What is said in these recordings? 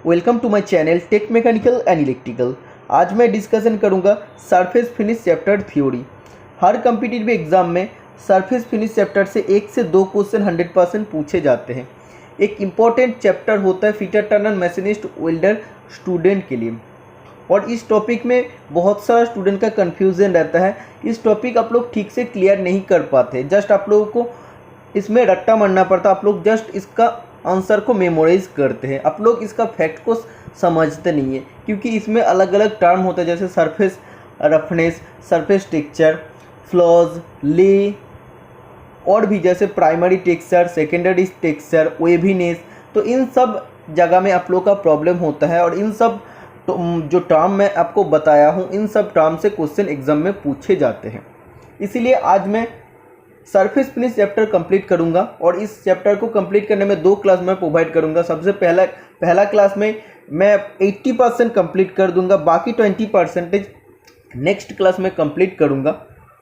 Welcome to my channel tech mechanical and electrical. आज मैं discussion करूंगा सरफेस फिनिश चैप्टर थ्योरी। हर competitive exam में सरफेस फिनिश चैप्टर से 1 से 2 क्वेश्चन 100% पूछे जाते हैं। एक इम्पॉर्टेंट चैप्टर होता है fitter Turner machinist welder student के लिए, और इस टॉपिक में बहुत सारा स्टूडेंट का कन्फ्यूज़न रहता है। इस टॉपिक आप लोग ठीक से क्लियर नहीं कर पाते, जस्ट आप लोगों को इसमें रट्टा मारना पड़ता। आप लोग जस्ट इसका आंसर को मेमोराइज करते हैं, आप लोग इसका फैक्ट को समझते नहीं है, क्योंकि इसमें अलग अलग टर्म होते हैं जैसे surface roughness, surface texture, flaws, ले, और भी जैसे प्राइमरी टेक्सचर, सेकेंडरी टेक्सचर, वेवीनेस। तो इन सब जगह में आप लोग का प्रॉब्लम होता है, और इन सब जो टर्म मैं आपको बताया हूँ, इन सब टर्म से क्वेश्चन एग्जाम में पूछे जाते हैं। इसीलिए आज मैं सरफेस फिनिश चैप्टर कंप्लीट करूंगा, और इस चैप्टर को कंप्लीट करने में 2 क्लास में प्रोवाइड करूंगा। सबसे पहला क्लास में मैं 80% कंप्लीट कर दूंगा, बाकी 20% नेक्स्ट क्लास में कंप्लीट करूंगा।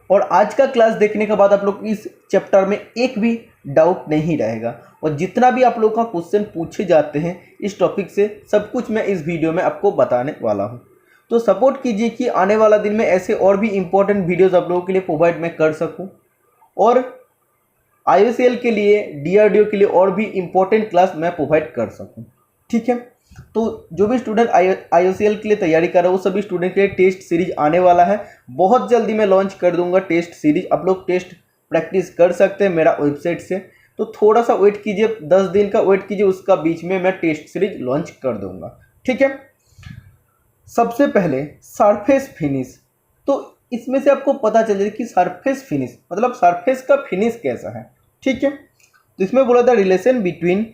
और आज का क्लास देखने के बाद आप लोग इस चैप्टर में एक भी डाउट नहीं रहेगा, और जितना भी आप लोग का क्वेश्चन पूछे जाते हैं इस टॉपिक से, सब कुछ मैं इस वीडियो में आपको बताने वाला हूँ। तो सपोर्ट कीजिए कि आने वाला दिन में ऐसे और भी इम्पोर्टेंट वीडियोज़ आप लोगों के लिए प्रोवाइड मैं कर सकूँ, और IOCL के लिए, DRDO के लिए और भी इम्पोर्टेंट क्लास मैं प्रोवाइड कर सकूं। ठीक है, तो जो भी स्टूडेंट IOCL के लिए तैयारी कर रहा है वो सभी स्टूडेंट के लिए टेस्ट सीरीज आने वाला है। बहुत जल्दी मैं लॉन्च कर दूंगा टेस्ट सीरीज। आप लोग टेस्ट प्रैक्टिस कर सकते हैं मेरा वेबसाइट से, तो थोड़ा सा वेट कीजिए, 10 दिन का वेट कीजिए, उसका बीच में मैं टेस्ट सीरीज लॉन्च कर दूंगा। ठीक है, सबसे पहले सरफेस फिनिश। तो इसमें से आपको पता चल जाए कि सरफेस फिनिश मतलब सरफेस का फिनिश कैसा है। ठीक है, तो इसमें बोला था relation between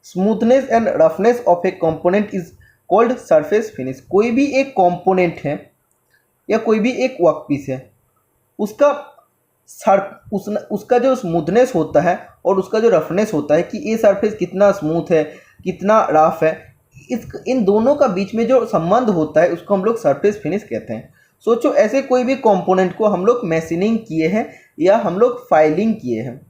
smoothness and roughness of A component is called surface finish. कोई भी एक कंपोनेंट है या कोई भी एक वर्कपीस है, उसका जो स्मूथनेस होता है और उसका जो रफनेस होता है, कि ये सरफेस कितना स्मूथ है, कितना रफ है, इन दोनों का बीच में जो संबंध होता है उसको हम लोग सरफेस फिनिश कहते हैं। सोचो, ऐसे कोई भी कंपोनेंट को हम लोग मैशिनिंग किए हैं या हम लोग फाइलिंग किए हैं।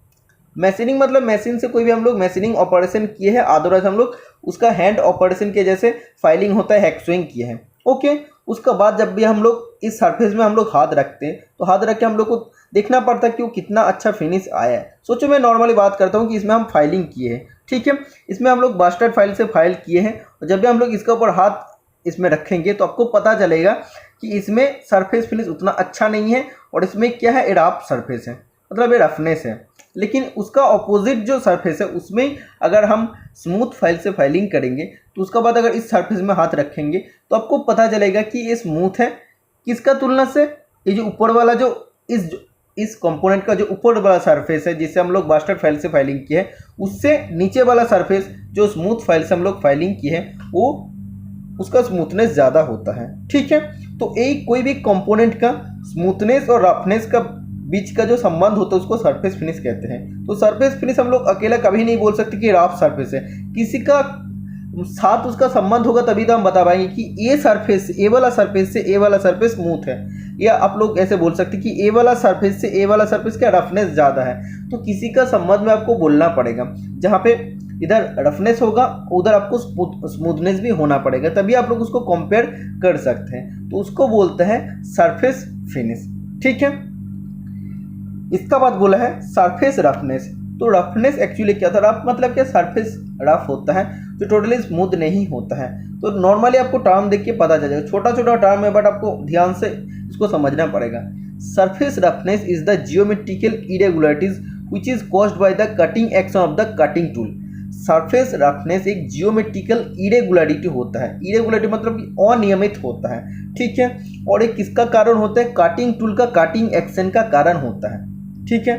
मैशिनिंग मतलब मशीन से कोई भी हम लोग मैशिनिंग ऑपरेशन किए हैं, अदरवाइज हम लोग उसका हैंड ऑपरेशन के जैसे फाइलिंग होता है, हैक्सुइंग किए हैं। ओके, उसका बाद जब भी हम लोग इस सरफेस में हम लोग हाथ रखते हैं, तो हाथ रख के हम लोग को देखना पड़ता है कि वो कितना अच्छा फिनिश आया है। सोचो, मैं नॉर्मली बात करता हूँ कि इसमें हम फाइलिंग किए हैं। ठीक है, इसमें हम लोग बास्टर्ड फाइल से फाइल किए हैं, और जब भी हम लोग इसके ऊपर हाथ इसमें रखेंगे तो आपको पता चलेगा कि इसमें सरफेस फिनिश उतना अच्छा नहीं है, और इसमें क्या है, रफ सरफेस है, मतलब ये रफनेस है। लेकिन उसका ऑपोजिट जो सरफेस है, उसमें अगर हम स्मूथ फाइल से फाइलिंग करेंगे, तो उसका बाद अगर इस सरफेस में हाथ रखेंगे तो आपको पता चलेगा कि ये स्मूथ है। किसका तुलना से? ये जो ऊपर वाला जो इस कंपोनेंट का जो ऊपर वाला सरफेस है जिससे हम लोग बास्टर्ड फाइल से फाइलिंग किए है, उससे नीचे वाला सरफेस जो स्मूथ फाइल से हम लोग फाइलिंग किए हैं, वो उसका स्मूथनेस ज़्यादा होता है। ठीक है, तो एक कोई भी कंपोनेंट का स्मूथनेस और रफनेस का बीच का जो संबंध होता है उसको सरफेस फिनिश कहते हैं। तो सरफेस फिनिश हम लोग अकेला कभी नहीं बोल सकते कि रफ सरफेस है, किसी का साथ उसका संबंध होगा तभी तो हम बता पाएंगे कि ये सरफेस, ए वाला सरफेस से ए वाला सरफेस स्मूथ है। या आप लोग ऐसे बोल सकते कि ए वाला सरफेस से ए वाला सरफेस का रफनेस ज़्यादा है। तो किसी का संबंध में आपको बोलना पड़ेगा, जहाँ पे इधर रफनेस होगा उधर आपको स्मूथनेस भी होना पड़ेगा, तभी आप लोग उसको कंपेयर कर सकते हैं। तो उसको बोलते हैं सरफेस फिनिश। ठीक है, इसका बाद बोला है सरफेस रफनेस। तो रफनेस एक्चुअली क्या था? रफ मतलब क्या? सरफेस रफ होता है जो टोटली स्मूथ नहीं होता है। तो नॉर्मली आपको टर्म देख के पता चल जाएगा, छोटा छोटा टर्म है बट आपको ध्यान से इसको समझना पड़ेगा। Surface roughness is the geometrical irregularities which is caused by the cutting action of the cutting tool. Surface roughness एक जियोमेट्रिकल इरेगुलरिटी होता है। इरेगुलरिटी मतलब कि अनियमित होता है। ठीक है, और एक किसका कारण होता है? कटिंग टूल का कटिंग एक्शन का कारण होता है। ठीक है,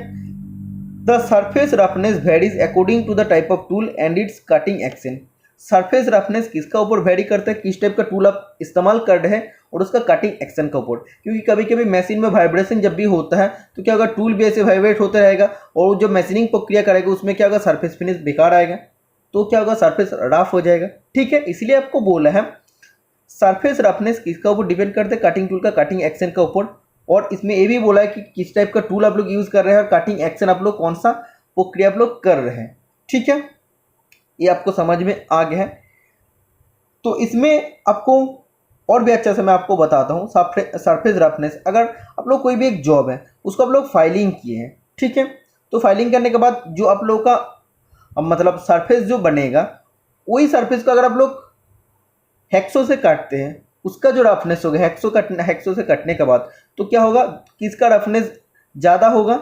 the surface roughness varies according to the type of tool and its cutting action. Surface roughness किसका ऊपर वेरी करता है? किस टाइप का टूल आप इस्तेमाल कर रहे हैं और उसका कटिंग एक्शन का ऊपर। क्योंकि कभी कभी मशीन में वाइब्रेशन जब भी होता है तो क्या होगा, टूल भी ऐसे वाइब्रेट होता रहेगा, और जो मशीनिंग प्रक्रिया करेगा उसमें क्या होगा, सरफेस फिनिश बेकार आएगा, तो क्या होगा, सरफेस रफ हो जाएगा। ठीक है, इसलिए आपको बोला है सरफेस रफनेस किसका ऊपर डिपेंड करते हैं? कटिंग टूल का कटिंग एक्शन का ऊपर। और इसमें ये भी बोला है कि किस टाइप का टूल आप लोग यूज़ कर रहे हैं और कटिंग एक्शन आप लोग कौन सा प्रक्रिया आप लोग कर रहे हैं। ठीक है, ये आपको समझ में आ गया है। तो इसमें आपको और भी अच्छा से मैं आपको बताता हूँ सरफेस रफनेस। अगर आप लोग कोई भी एक जॉब है उसको आप लोग फाइलिंग किए हैं, ठीक है, तो फाइलिंग करने के बाद जो आप लोग का मतलब सरफेस जो बनेगा वही सरफेस को अगर आप लोग हेक्सो से काटते हैं उसका जो रफनेस होगा हेक्सो से कटने के बाद तो क्या होगा, किसका रफनेस ज़्यादा होगा,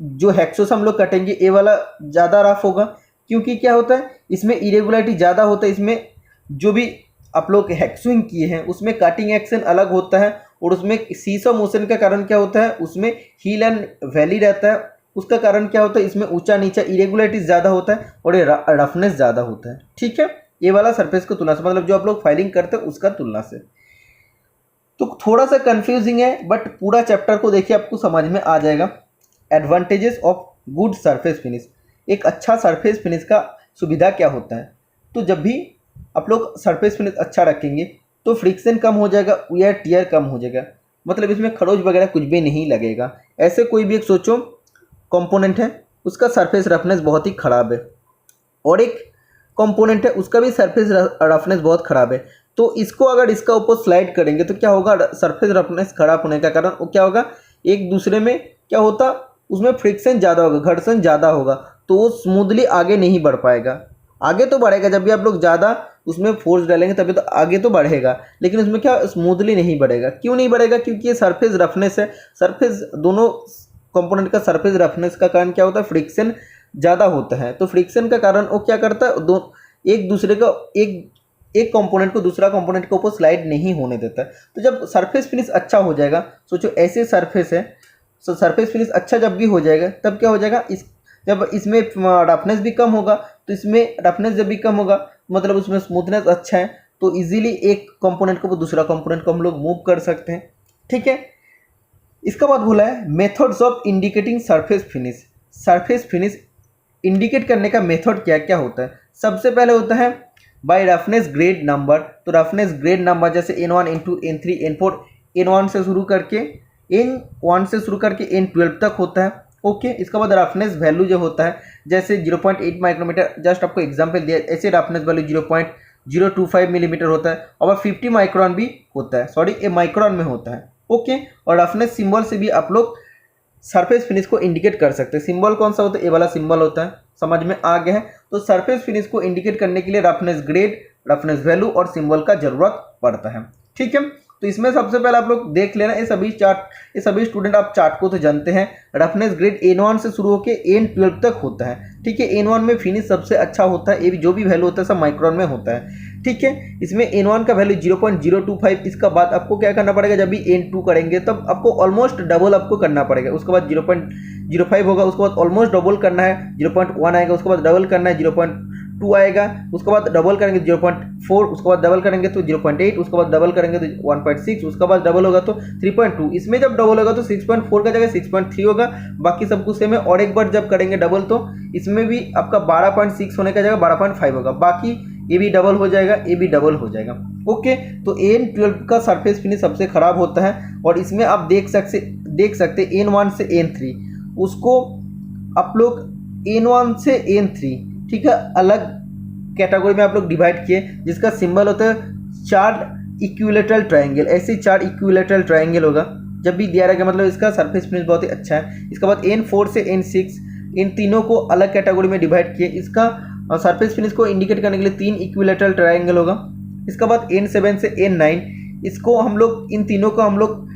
जो हेक्सो से हम लोग कटेंगे ए वाला ज़्यादा रफ होगा। क्योंकि क्या होता है इसमें इरेगुलरिटी ज़्यादा होता है, इसमें जो भी आप लोग हेक्सुइंग किए हैं उसमें कटिंग एक्शन अलग होता है और उसमें सीसो मोशन का कारण क्या होता है उसमें हील एंड वैली रहता है। उसका कारण क्या होता है इसमें ऊंचा नीचा इरेगुलरिटी ज़्यादा होता है और ये रफनेस ज़्यादा होता है, ठीक है, ये वाला सरफेस की तुलना से, मतलब जो आप लोग फाइलिंग करते हैं उसका तुलना से। तो थोड़ा सा कंफ्यूजिंग है बट पूरा चैप्टर को देखिए आपको समझ में आ जाएगा। Advantages of good surface finish, एक अच्छा सरफेस फिनिश का सुविधा क्या होता है। तो जब भी आप लोग सरफेस फिनिश अच्छा रखेंगे तो फ्रिक्शन कम हो जाएगा, वेयर टियर कम हो जाएगा, मतलब इसमें खरोच वगैरह कुछ भी नहीं लगेगा। ऐसे कोई भी एक सोचो कंपोनेंट है उसका सरफेस रफनेस बहुत ही ख़राब है और एक कंपोनेंट है उसका भी सरफेस रफनेस बहुत ख़राब है, तो इसको अगर इसका ऊपर स्लाइड करेंगे तो क्या होगा, सरफेस रफनेस ख़राब होने का कारण वो क्या होगा, एक दूसरे में क्या होता उसमें फ्रिक्शन ज़्यादा होगा, घर्षण ज़्यादा होगा, तो वो स्मूथली आगे नहीं बढ़ पाएगा। आगे तो बढ़ेगा जब भी आप लोग ज़्यादा उसमें फोर्स डालेंगे तभी तो आगे तो बढ़ेगा, लेकिन उसमें क्या स्मूथली नहीं बढ़ेगा। क्यों नहीं बढ़ेगा, क्योंकि ये सरफेस रफनेस है। सरफेस दोनों कंपोनेंट का सरफेस रफनेस का कारण क्या होता है, फ्रिक्शन ज़्यादा होता है। तो फ्रिक्शन का कारण वो क्या करता है, दो एक दूसरे का एक कंपोनेंट को दूसरा कंपोनेंट के ऊपर स्लाइड नहीं होने देता है। तो जब सरफेस फिनिश अच्छा हो जाएगा, सोचो ऐसे सरफेस है, तो सरफेस फिनिश अच्छा जब भी हो जाएगा तब क्या हो जाएगा, जब इसमें रफनेस भी कम होगा, तो इसमें रफनेस जब भी कम होगा मतलब उसमें स्मूथनेस अच्छा है, तो इजीली एक कंपोनेंट को दूसरा कंपोनेंट को हम लोग मूव कर सकते हैं, ठीक है। इसका बाद बोला है methods of indicating surface finish. Surface finish indicate करने का मेथड क्या क्या होता है। सबसे पहले होता है बाय रफनेस ग्रेड नंबर। तो रफनेस ग्रेड नंबर जैसे N1 N2 N3 N4, N1 से शुरू करके N1 से शुरू करके N12 तक होता है, ओके। इसके बाद रफनेस वैल्यू जो होता है जैसे 0.8 माइक्रोमीटर, जस्ट आपको एग्जांपल दिया, ऐसे रफनेस वैल्यू 0.025 मिलीमीटर होता है और 50 माइक्रोन भी होता है, सॉरी ये माइक्रोन में होता है, ओके। और रफनेस सिंबल से भी आप लोग सरफेस फिनिश को इंडिकेट कर सकते हैं। सिंबल कौन सा होता है, ये वाला सिंबल होता है, समझ में आ गया है। तो सरफेस फिनिश को इंडिकेट करने के लिए रफनेस ग्रेड, रफनेस वैल्यू और सिंबल का जरूरत पड़ता है, ठीक है। तो इसमें सबसे पहले आप लोग देख लेना ये सभी स्टूडेंट आप चार्ट को तो जानते हैं। रफनेस ग्रेड N1 से शुरू होकर N12 तक होता है, ठीक है। N1 में फिनिश सबसे अच्छा होता है, ये जो भी वैल्यू होता है सब माइक्रोन में होता है, ठीक है। इसमें N1 का वैल्यू 0.025। इसका बाद आपको क्या करना पड़ेगा, जब भी N2 करेंगे तब आपको ऑलमोस्ट डबल आपको करना पड़ेगा। उसके बाद 0.05 होगा, उसके बाद ऑलमोस्ट डबल करना है, 0.1 आएगा, उसके बाद डबल करना है 0.2 आएगा, उसके बाद डबल करेंगे 0.4, उसके बाद डबल करेंगे तो 0.8, उसके बाद डबल करेंगे तो 1.6, उसके बाद डबल होगा तो 3.2। इसमें जब डबल होगा तो 6.4 का जगह 6.3 होगा, बाकी सब कुछ सेम है। और एक बार जब करेंगे डबल तो इसमें भी आपका 12.6 होने का जगह 12.5 होगा, बाकी ये भी डबल हो जाएगा, ये भी डबल हो जाएगा, ओके। तो N12 का सरफेस फिनिश सबसे खराब होता है और इसमें आप देख सकते N1 से N3, उसको आप लोग N1 से N3, ठीक है, अलग कैटेगरी में आप लोग डिवाइड किए, जिसका सिंबल होता है चार्ट इक्विलेटरल ट्रायंगल। ऐसे चार्ट इक्विलेटरल ट्रायंगल होगा जब भी दिया रहेगा, मतलब इसका सरफेस फिनिश बहुत ही अच्छा है। इसके बाद N4 से N6, इन तीनों को अलग कैटेगरी में डिवाइड किए, इसका सरफेस फिनिश को इंडिकेट करने के लिए 3 इक्विलेटरल ट्रायंगल होगा। इसके बाद N7 से N9, इसको हम लोग इन तीनों को हम लोग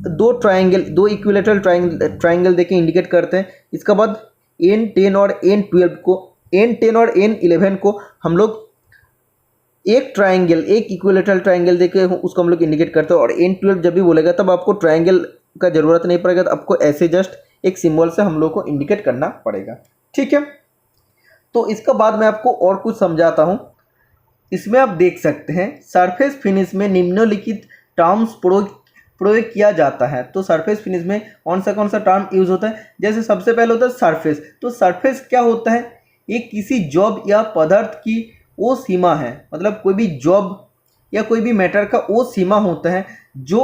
दो इक्विलेटरल ट्रायंगल देके इंडिकेट करते हैं। इसके बाद N10 और N10 और N11 को हम लोग एक इक्विलेटरल ट्रायंगल देके उसको हम लोग इंडिकेट करते हैं। और N12 जब भी बोलेगा तब आपको ट्रायंगल का जरूरत नहीं पड़ेगा, तो आपको ऐसे जस्ट एक सिंबल से हम लोग को इंडिकेट करना पड़ेगा, ठीक है। तो इसका बाद मैं आपको और कुछ समझाता हूँ। इसमें आप देख सकते हैं सरफेस फिनिश में निम्नलिखित टर्म्स प्रयोग किया जाता है। तो सरफेस फिनिश में कौन सा टर्म यूज होता है, जैसे सबसे पहले होता है सरफेस। तो सरफेस क्या होता है, ये किसी जॉब या पदार्थ की वो सीमा है, मतलब कोई भी जॉब या कोई भी मैटर का वो सीमा होता है जो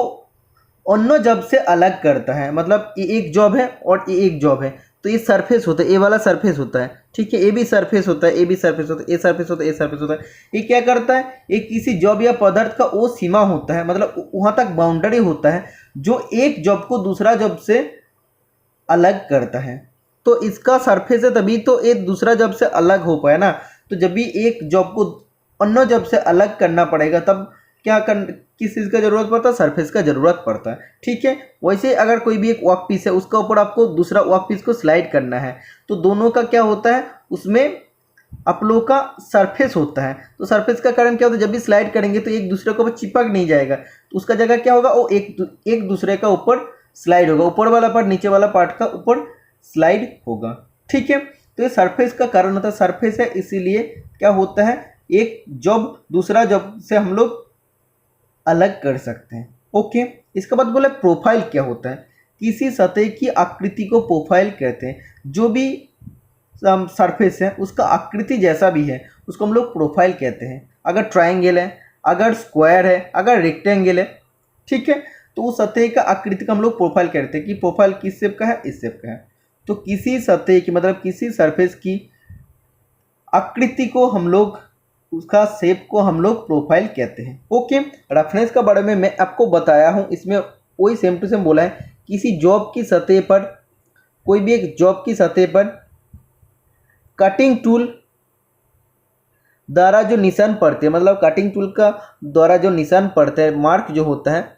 अन्य जॉब से अलग करता है। मतलब ये एक जॉब है और ये एक जॉब है, तो ये सरफेस होता है, ए वाला सरफेस होता है, ठीक है। ए भी सरफेस होता है, ए भी सरफेस होता है, ए सरफेस होता है, ए सरफेस होता है। ये क्या करता है, ये किसी जॉब या पदार्थ का वो सीमा होता है, मतलब वहाँ तक बाउंड्री होता है जो एक जॉब को दूसरा जॉब से अलग करता है। तो इसका सरफेस है, तभी तो एक दूसरा जॉब से अलग हो पाया ना। तो जब भी एक जॉब को अन्य जॉब से अलग करना पड़ेगा तब किस चीज़ का जरूरत पड़ता है, सरफेस का जरूरत पड़ता है, ठीक है। वैसे अगर कोई भी एक वर्क पीस है, उसका ऊपर आपको दूसरा वर्क पीस को स्लाइड करना है, तो दोनों का क्या होता है, उसमें आप लोगों का सरफेस होता है। तो सरफेस का कारण क्या होता है, जब भी स्लाइड करेंगे तो एक दूसरे के ऊपर चिपक नहीं जाएगा, तो उसका जगह क्या होगा, वो एक दूसरे का ऊपर स्लाइड होगा, ऊपर वाला पार्ट नीचे वाला पार्ट का ऊपर स्लाइड होगा, ठीक है। तो ये सरफेस का कारण होता है, सरफेस है इसीलिए क्या होता है, एक जॉब दूसरा जॉब से हम लोग अलग कर सकते हैं, ओके। इसके बाद बोले प्रोफाइल क्या होता है, किसी सतह की आकृति को प्रोफाइल कहते हैं। जो भी सरफेस है उसका आकृति जैसा भी है उसको हम लोग प्रोफाइल कहते हैं। अगर ट्राइंगल है, अगर स्क्वायर है, अगर रेक्टेंगल है, ठीक है, तो उस सतह का आकृति का हम लोग प्रोफाइल कहते हैं कि प्रोफाइल किस शेप का है, इस शेप का है। तो किसी सतह की मतलब किसी सरफेस की आकृति को हम लोग, उसका शेप को हम लोग प्रोफाइल कहते हैं, ओके। रफनेस का बारे में मैं आपको बताया हूँ, इसमें वही सेम टू सेम बोला है। किसी जॉब की सतह पर, कोई भी एक जॉब की सतह पर कटिंग टूल द्वारा जो निशान पड़ते हैं, मतलब कटिंग टूल का द्वारा जो निशान पड़ते हैं, मार्क जो होता है,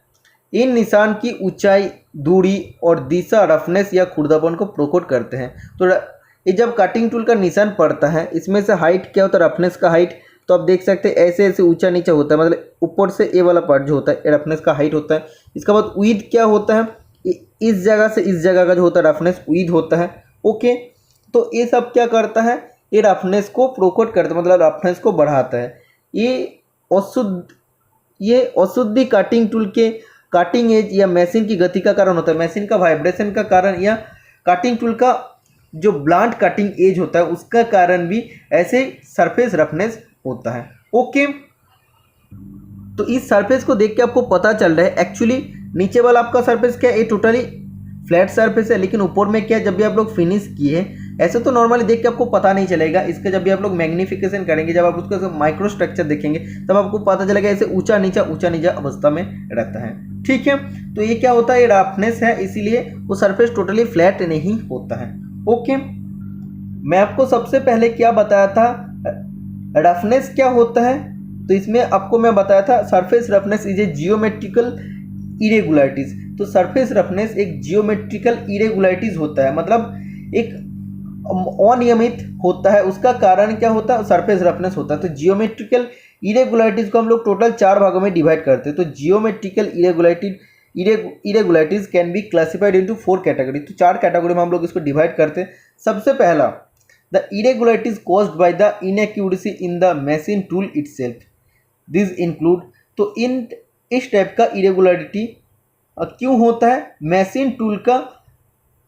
इन निशान की ऊंचाई, दूरी और दिशा रफनेस या खुरदरापन को प्रकट करते हैं। तो ये जब कटिंग टूल का निशान पड़ता है, इसमें से हाइट क्या होता है, रफनेस का हाइट, तो आप देख सकते हैं ऐसे ऐसे ऊंचा नीचा होता है, मतलब ऊपर से ए वाला पार्ट जो होता है रफनेस का हाइट होता है। इसके बाद विड्थ क्या होता है, इस जगह से इस जगह का जो होता है रफनेस विड्थ होता है, ओके। तो ये सब क्या करता है, ये रफनेस को प्रकट करता है, मतलब रफनेस को बढ़ाता है। ये अशुद्धि कटिंग टूल के कटिंग एज या मशीन की गति का कारण होता है, मशीन का वाइब्रेशन का कारण, या कटिंग टूल का जो ब्लंट कटिंग एज होता है उसका कारण भी ऐसे सरफेस रफनेस होता है, ओके। तो इस सरफेस को देख के आपको पता चल रहा है एक्चुअली नीचे वाला आपका सरफेस क्या है, ये टोटली फ्लैट सरफेस है, लेकिन ऊपर में क्या, जब भी आप लोग फिनिश किए, ऐसे तो नॉर्मली देख के आपको पता नहीं चलेगा, इसका जब भी आप लोग मैग्निफिकेशन करेंगे, जब आप उसका माइक्रो स्ट्रक्चर देखेंगे तब आपको पता चलेगा ऐसे ऊंचा नीचा अवस्था में रहता है, ठीक है। तो ये क्या होता है, ये रफनेस है, इसीलिए वो सरफेस टोटली फ्लैट नहीं होता है, ओके। मैं आपको सबसे पहले क्या बताया था, रफनेस क्या होता है, तो इसमें आपको मैं बताया था surface roughness is a geometrical irregularities. तो सरफेस रफनेस एक जियोमेट्रिकल इरेगुलरिटीज होता है, मतलब एक अनियमित होता है, उसका कारण क्या होता है, सरफेस रफनेस होता है। तो जियोमेट्रिकल इरेगुलरिटीज को हम लोग टोटल 4 भागों में डिवाइड करते हैं। तो geometrical irregularities can be classified into 4 category. तो 4 कैटेगरी में हम लोग इसको डिवाइड करते हैं। सबसे पहला, the irregularities caused by the inaccuracy in the machine tool itself, this include. तो इस टाइप का इरेगुलरिटी क्यों होता है, मशीन टूल का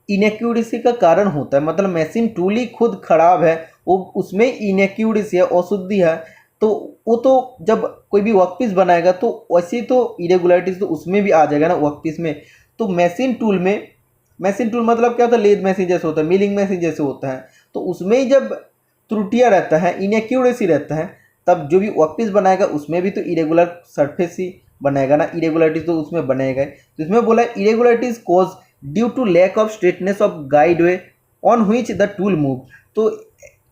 इनएक्यूरेसी का कारण होता है, मतलब मशीन टूल ही खुद खराब है, वो उसमें इनएक्यूरेसी है, अशुद्धि है, तो वो तो जब कोई भी वर्कपीस बनाएगा तो वैसे तो इरेगुलरिटीज तो उसमें भी आ जाएगा ना वर्कपीस में। तो मशीन टूल मतलब क्या होता है, लेद मशीन जैसे होता है, मिलिंग मशीन जैसे होता है, तो उसमें ही जब त्रुटियाँ रहता है, इनएक्यूरेसी रहता है, तब जो भी वर्कपीस बनाएगा उसमें भी तो इरेगुलर सरफेस ही बनाएगा ना, इरेगुलरिटीज तो उसमें बनेगा। तो इसमें बोला है irregularities cause due to lack of straightness of guide way on which the tool move. तो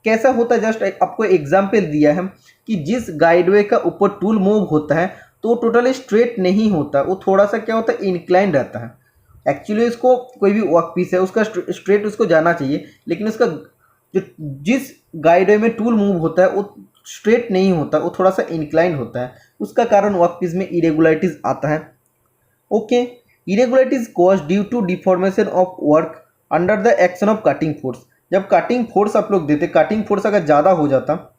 कैसा होता है, जस्ट आपको एग्जाम्पल दिया है कि जिस गाइडवे का ऊपर टूल मूव होता है तो वो टोटली स्ट्रेट नहीं होता, वो थोड़ा सा क्या होता है, इंक्लाइंड रहता है। एक्चुअली इसको कोई भी वर्क पीस है उसका स्ट्रेट उसको जाना चाहिए, लेकिन उसका जो जिस गाइडवे में टूल मूव होता है वो स्ट्रेट नहीं होता, वो थोड़ा सा इंक्लाइंड होता है, उसका कारण वर्क पीस में इरेगुलरिटीज आता है, okay. Irregularities cause due to deformation of work under the action of cutting force. जब कटिंग फोर्स आप लोग देते, कटिंग फोर्स अगर ज़्यादा हो जाता,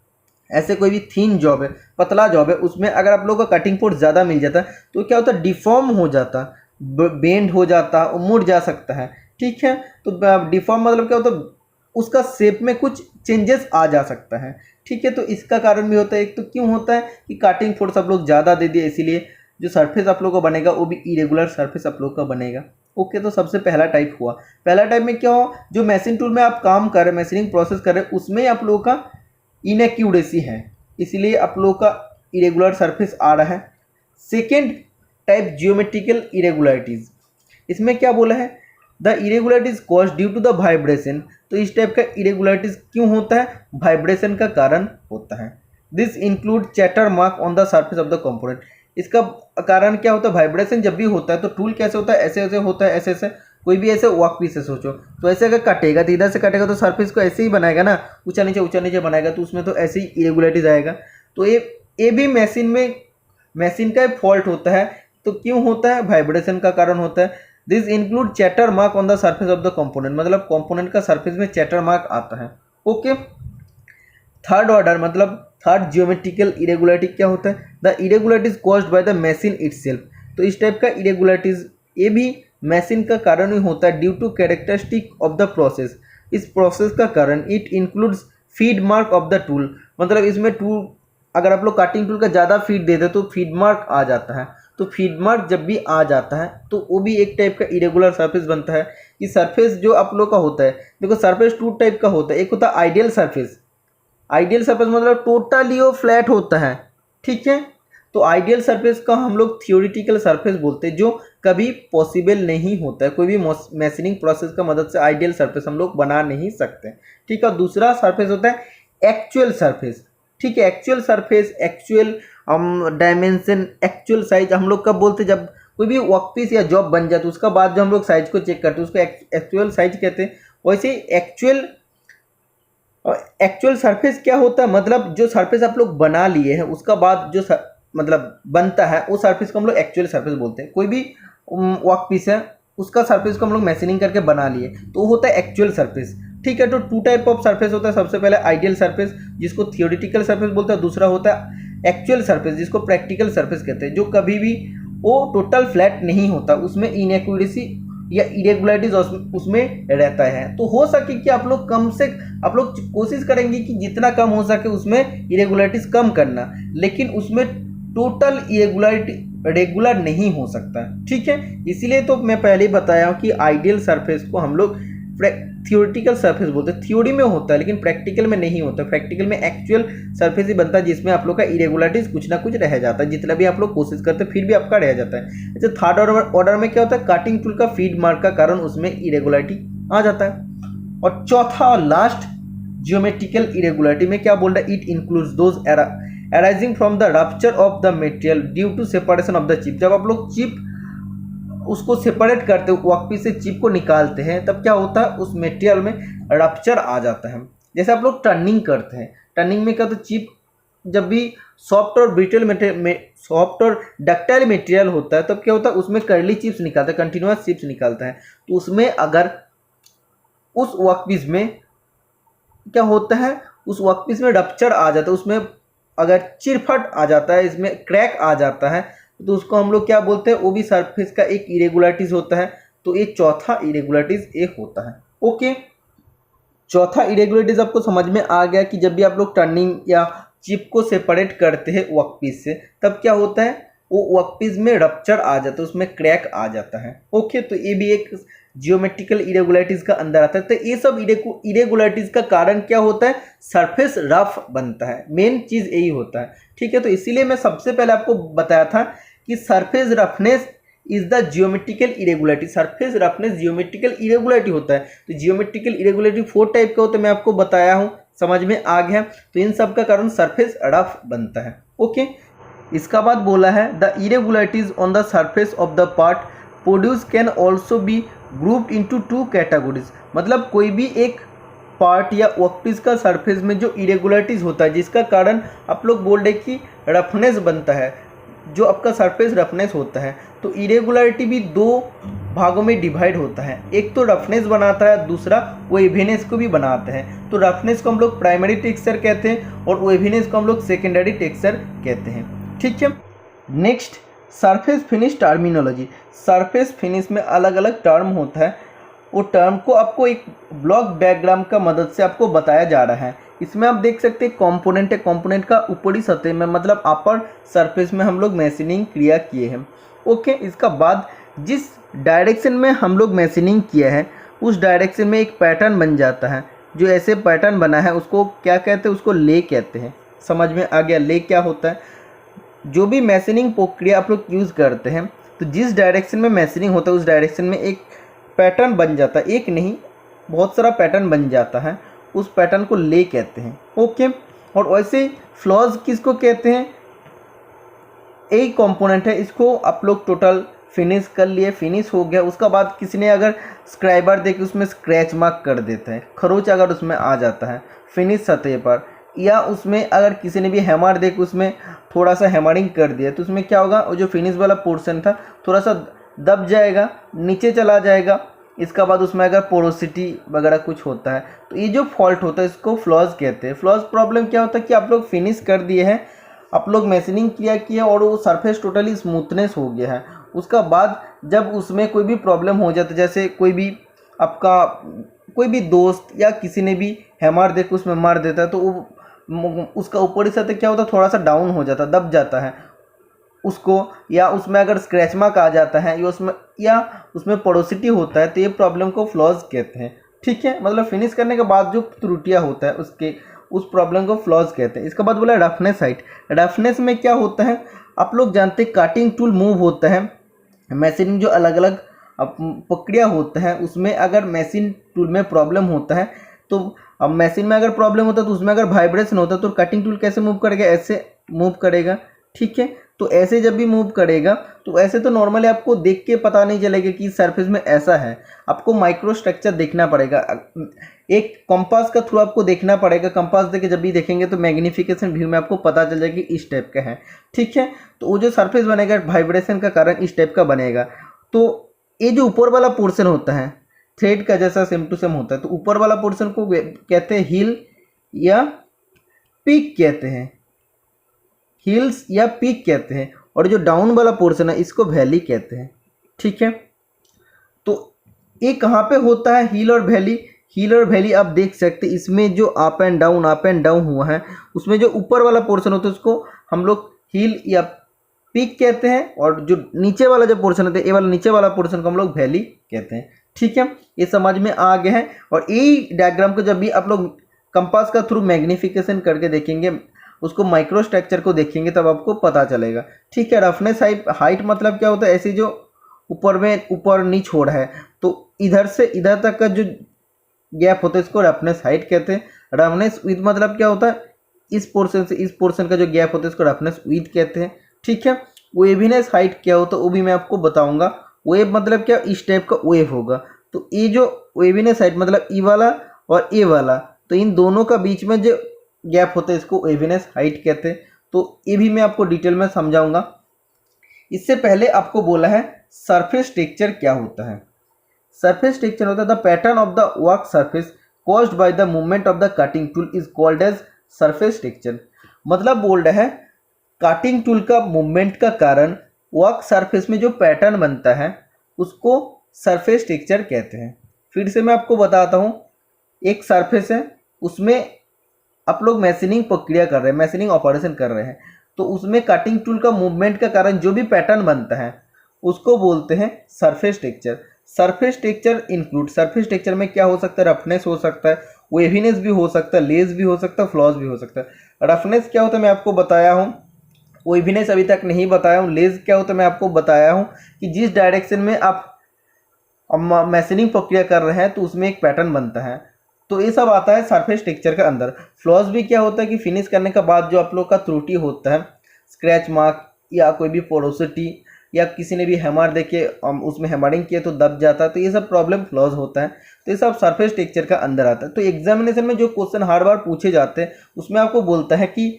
ऐसे कोई भी थीन जॉब है, पतला जॉब है, उसमें अगर आप लोगों का कटिंग फोर्स ज़्यादा मिल जाता तो क्या होता, डिफॉर्म हो जाता, बेंड हो जाता, मुड़ जा सकता है, ठीक है। तो डिफॉर्म मतलब क्या होता, उसका शेप में कुछ चेंजेस आ जा सकता है, ठीक है। तो इसका कारण भी होता है। एक तो क्यों होता है कि कटिंग फोर्स आप लोग ज़्यादा दे दिए, इसीलिए जो सरफेस आप लोग का बनेगा वो भी इरेगुलर सरफेस आप लोग का बनेगा, ओके, तो सबसे पहला टाइप हुआ। पहला टाइप में क्या हो, जो मैशिंग टूल में आप काम कर रहे हैं, मशीनिंग प्रोसेस कर रहे हैं, उसमें आप लोगों का इनएक्यूरेसी है, इसलिए आप लोगों का इरेगुलर सरफेस आ रहा है। सेकेंड टाइप जियोमेट्रिकल इरेगुलरिटीज, इसमें क्या बोला है, the irregularities cause due to the vibration. तो इस टाइप का इरेगुलरिटीज क्यों होता है, वाइब्रेशन का कारण होता है। This include chatter mark on the surface of the component. इसका कारण क्या होता है, वाइब्रेशन जब भी होता है तो टूल कैसे होता है, ऐसे ऐसे होता है, ऐसे ऐसे। कोई भी ऐसे वर्क पीस से सोचो तो ऐसे अगर कटेगा तो इधर से कटेगा तो सरफेस को ऐसे ही बनाएगा ना, ऊंचा नीचे बनाएगा, तो उसमें तो ऐसे ही इरेगुलरिटीज आएगा। तो ये भी मशीन का फॉल्ट होता है। तो क्यों होता है, वाइब्रेशन का कारण होता है। This include chatter mark on the surface of the component, मतलब कंपोनेंट का सरफेस में चैटर मार्क आता है। ओके, थर्ड ऑर्डर मतलब थर्ड जियोमेट्रिकल इरेगुलरिटी क्या होता है, the irregularities caused by the machine itself. तो इस टाइप का इरेगुलरिटीज ये भी मशीन का कारण ही होता है, due to characteristic of the process. इस प्रोसेस का कारण it includes feed mark of the tool, मतलब इसमें टूल अगर आप लोग कटिंग टूल का ज़्यादा फीड दे दे तो फीड मार्क आ जाता है। तो फीड मार्क जब भी आ जाता है तो वो भी एक टाइप का इरेगुलर सरफेस बनता है। कि सरफेस जो आप लोग का होता है, देखो सरफेस टू टाइप का होता है, एक होता है आइडियल सरफेस। आइडियल सरफेस मतलब टोटली वो फ्लैट होता है, ठीक है। तो आइडियल सरफेस का हम लोग थियोरिटिकल सरफेस बोलते हैं, जो कभी पॉसिबल नहीं होता है। कोई भी मशीनिंग प्रोसेस का मदद से आइडियल सरफेस हम लोग बना नहीं सकते, ठीक है। और दूसरा सरफेस होता है एक्चुअल सरफेस, ठीक है। Actual surface, actual dimension, actual size हम लोग कब बोलते हैं, जब कोई भी वर्कपीस या जॉब बन जाए तो उसका बाद जो हम लोग साइज को चेक करते हैं उसको एक्चुअल साइज कहते हैं। वैसे ही एक्चुअल सरफेस क्या होता है, मतलब जो सरफेस आप लोग बना लिए हैं उसका बाद जो मतलब बनता है वो सरफेस को हम लोग एक्चुअल सरफेस बोलते हैं। कोई भी वर्क पीस है उसका सरफेस को हम लोग मैशिनिंग करके बना लिए तो वो होता है एक्चुअल सरफेस, ठीक है। तो टू टाइप ऑफ सरफेस होता है, सबसे पहले आइडियल सरफेस जिसको थियोरिटिकल सरफेस बोलते हैं, दूसरा होता है एक्चुअल सरफेस जिसको प्रैक्टिकल सरफेस कहते हैं, जो कभी भी वो टोटल फ्लैट नहीं होता, उसमें इनएक्यूरेसी या इरेगुलरिटीज उसमें रहता है। तो हो सके कि आप लोग आप लोग कोशिश करेंगे कि जितना कम हो सके उसमें इरेगुलरिटीज कम करना, लेकिन उसमें टोटल रेगुलर नहीं हो सकता, ठीक है। इसीलिए तो मैं पहले ही बताया हूँ कि आइडियल सरफेस को हम लोग थियोरिटिकल सरफेस बोलते हैं। थ्योरी में होता है लेकिन प्रैक्टिकल में नहीं होता। प्रैक्टिकल में एक्चुअल सरफेस ही बनता है जिसमें आप लोग का इरेगुलरिटीज कुछ ना कुछ रह जाता है, जितना भी आप लोग कोशिश करते हैं फिर भी आपका रह जाता है। अच्छा, थर्ड ऑर्डर में क्या होता है, कटिंग टूल का फीड मार्क का कारण उसमें इरेगुलरिटी आ जाता है। और चौथा और लास्ट जियोमेट्रिकल इरेगुलरिटी में क्या बोल रहा है, it includes those arising from the rupture of the material due to separation of the chip. जब आप लोग चिप उसको सेपरेट करते हो, वर्कपीस से चिप को निकालते हैं, तब क्या होता है उस मटेरियल में रप्चर आ जाता है। जैसे आप लोग टर्निंग करते हैं, टर्निंग में क्या होता है, चिप जब भी सॉफ्ट और ब्रिटल सॉफ्ट और डक्टाइल मटेरियल होता है तब क्या होता है उसमें कर्ली चिप्स निकालता है, कंटिन्यूस चिप्स निकालता है। तो उसमें अगर उस वर्कपीस में क्या होता है, उस वर्कपीस में रप्चर आ जाता है, उसमें अगर चिरफट आ जाता है, इसमें क्रैक आ जाता है, तो उसको हम लोग क्या बोलते हैं, वो भी सरफेस का एक इरेगुलरिटीज होता है। तो ये चौथा इरेगुलरिटीज एक होता है। ओके, चौथा इरेगुलरिटीज आपको समझ में आ गया कि जब भी आप लोग टर्निंग या चिप को सेपरेट करते हैं वर्कपीस से तब क्या होता है, वो वर्कपीस में रप्चर आ जाता है, उसमें क्रैक आ जाता है। ओके, तो ये भी एक जियोमेट्रिकल इरेगुलरिटीज का अंदर आता है। तो ये सब इरेगुलरिटीज का कारण क्या होता है, सरफेस रफ बनता है, मेन चीज यही होता है, ठीक है। तो इसीलिए मैं सबसे पहले आपको बताया था कि surface roughness is the geometrical irregularity. Surface roughness geometrical irregularity होता है। तो जियोमेट्रिकल इरेगुलरिटी 4 टाइप का होता है, मैं आपको बताया हूँ, समझ में आ गया। तो इन सब का कारण सरफेस रफ बनता है। ओके, इसका बाद बोला है the irregularities on the surface of the part produce can also be grouped into 2 categories. मतलब कोई भी एक पार्ट या वर्कपीस का सरफेस में जो इरेगुलरिटीज होता है जिसका कारण आप लोग बोल रहे कि रफनेस बनता है, जो आपका सरफेस रफनेस होता है, तो इरेगुलरिटी भी 2 भागों में डिवाइड होता है। एक तो रफनेस बनाता है, दूसरा वेवीनेस को भी बनाता है। तो रफनेस को हम लोग प्राइमरी टेक्सचर कहते हैं और वेवीनेस को हम लोग सेकेंडरी टेक्सचर कहते हैं, ठीक है। Next, surface finish terminology. Surface finish में अलग अलग टर्म होता है, वो टर्म को आपको एक ब्लॉक डायग्राम का मदद से आपको बताया जा रहा है। इसमें आप देख सकते हैं कंपोनेंट है, कंपोनेंट का ऊपरी सतह में मतलब अपर सरफेस में हम लोग मैशिनिंग क्रिया किए हैं। ओके, इसका बाद जिस डायरेक्शन में हम लोग मैशिनिंग किया है उस डायरेक्शन में एक पैटर्न बन जाता है। जो ऐसे पैटर्न बना है उसको क्या कहते हैं, उसको ले कहते हैं। समझ में आ गया ले क्या होता है। जो भी मैशिनिंग प्रक्रिया आप लोग यूज़ करते हैं तो जिस डायरेक्शन में मैशिनिंग होता है उस डायरेक्शन में एक पैटर्न बन जाता है, एक नहीं बहुत सारा पैटर्न बन जाता है, उस पैटर्न को ले कहते हैं। ओके। और वैसे फ्लॉज किसको कहते हैं, एक कंपोनेंट है, इसको आप लोग टोटल फिनिश कर लिए, फिनिश हो गया। उसका बाद किसी ने अगर स्क्राइबर दे के उसमें स्क्रैच मार्क कर देता है, खरोच अगर उसमें आ जाता है फिनिश सतह पर, या उसमें अगर किसी ने भी हैमर दे के उसमें थोड़ा सा हैमरिंग कर दिया तो उसमें क्या होगा, वो जो फिनिश वाला पोर्शन था थोड़ा सा दब जाएगा, नीचे चला जाएगा। इसका बाद उसमें अगर पोरोसिटी वगैरह कुछ होता है तो ये जो फॉल्ट होता है इसको फ्लॉज कहते हैं। फ्लॉज प्रॉब्लम क्या होता है कि आप लोग फिनिश कर दिए हैं, आप लोग मैशिनिंग किया और वो सरफेस टोटली स्मूथनेस हो गया है, उसका बाद जब उसमें कोई भी प्रॉब्लम हो जाता है, जैसे कोई भी आपका कोई भी दोस्त या किसी ने भी हैमर देकर उसमें मार देता है तो वो उसका ऊपरी सतह क्या होता है, थोड़ा सा डाउन हो जाता है, दब जाता है उसको, या उसमें अगर स्क्रैच मार्क आ जाता है या उसमें पोरोसिटी होता है तो ये प्रॉब्लम को फ्लॉज कहते हैं। ठीक है, मतलब फिनिश करने के बाद जो त्रुटियाँ होता है उसके उस प्रॉब्लम को फ्लॉज कहते हैं। इसके बाद बोला रफनेस हाइट। रफनेस में क्या होता है, आप लोग जानते हैं काटिंग टूल मूव होता है, मैशिनिंग जो अलग अलग प्रक्रिया होता है उसमें अगर मशीन टूल में प्रॉब्लम होता है तो अब मशीन में अगर प्रॉब्लम होता है तो उसमें अगर वाइब्रेशन होता है तो कटिंग टूल कैसे मूव करेगा, ऐसे मूव करेगा। ठीक है, तो ऐसे जब भी मूव करेगा तो ऐसे तो नॉर्मली आपको देख के पता नहीं चलेगा कि सरफेस में ऐसा है, आपको माइक्रो स्ट्रक्चर देखना पड़ेगा, एक कंपास का थ्रू आपको देखना पड़ेगा। कंपास देके जब भी देखेंगे तो मैग्नीफिकेशन व्यू में आपको पता चल जाएगा कि इस टाइप का है। ठीक है, तो वो जो सरफेस बनेगा वाइब्रेशन का कारण इस टाइप का बनेगा। तो ये जो ऊपर वाला पोर्शन होता है थ्रेड का जैसा सेम टू सेम होता है, तो ऊपर वाला पोर्शन को कहते हैं हील या पीक कहते हैं, हील्स या पीक कहते हैं, और जो डाउन वाला पोर्शन है इसको वैली कहते हैं। ठीक है, तो ये कहाँ पे होता है हील और वैली। हील और वैली आप देख सकते हैं, इसमें जो अप एंड डाउन हुआ है उसमें जो ऊपर वाला पोर्शन होता है उसको हम लोग हील या पीक कहते हैं, और जो नीचे वाला जो पोर्शन होता है ये वाला नीचे वाला पोर्शन को हम लोग वैली कहते हैं। ठीक है, ये समझ में आ गया है। और ये डायग्राम को जब भी आप लोग कंपास का थ्रू मैग्नीफिकेशन करके देखेंगे, उसको माइक्रो स्ट्रक्चर को देखेंगे तब आपको पता चलेगा। ठीक है, रफनेस हाइट मतलब क्या होता है, ऐसे जो ऊपर नीच हो रहा है तो इधर से इधर तक का जो गैप होता है इसको रफनेस हाइट कहते हैं। रफनेस विथ मतलब क्या होता है, इस पोर्शन से इस पोर्शन का जो गैप होता है इसको रफनेस विथ कहते हैं। ठीक है, वेवीनेस हाइट क्या होता है वो भी मैं आपको बताऊंगा। वेव मतलब क्या, इस टाइप का वेव होगा, तो ये जो वेवीनेस हाइट मतलब ई वाला और ए वाला, तो इन दोनों का बीच में जो गैप होता है इसको वेवीनेस हाइट कहते हैं। तो ये भी मैं आपको डिटेल में समझाऊंगा। इससे पहले आपको बोला है सरफेस टेक्सचर क्या होता है। सरफेस टेक्सचर होता है the pattern of the work surface caused by the movement of the cutting tool is called as surface texture. मतलब बोल रहा है कटिंग टूल का मूवमेंट का कारण वर्क सरफेस में जो पैटर्न बनता है उसको सरफेस टेक्सचर कहते हैं। फिर से मैं आपको बताता हूँ, एक सरफेस है उसमें आप लोग मैशिनिंग प्रक्रिया कर रहे हैं, मैशिनिंग ऑपरेशन कर रहे हैं, तो उसमें कटिंग टूल का मूवमेंट का कारण जो भी पैटर्न बनता है उसको बोलते हैं surface texture. Surface texture include, surface texture में क्या हो सकता है, रफनेस हो सकता है, वेवीनेस भी हो सकता है, लेस भी हो सकता है, फ्लॉज भी हो सकता है। रफनेस क्या होता है मैं आपको बताया हूँ, वेवीनेस अभी तक नहीं बताया हूँ। लेस क्या होता है मैं आपको बताया हूँ कि जिस डायरेक्शन में आप मैशिनिंग प्रक्रिया कर रहे हैं तो उसमें एक पैटर्न बनता है, तो ये सब आता है सरफेस टेक्सचर के अंदर। फ्लॉज भी क्या होता है कि फिनिश करने के बाद जो आप लोग का त्रुटि होता है, स्क्रैच मार्क या कोई भी पोरोसिटी, या किसी ने भी हैमर देके उसमें हैमरिंग किया तो दब जाता है, तो ये सब प्रॉब्लम फ्लॉज होता है। तो ये सब सरफेस टेक्सचर का अंदर आता है। तो एग्जामिनेशन में जो क्वेश्चन हर बार पूछे जाते हैं उसमें आपको बोलता है कि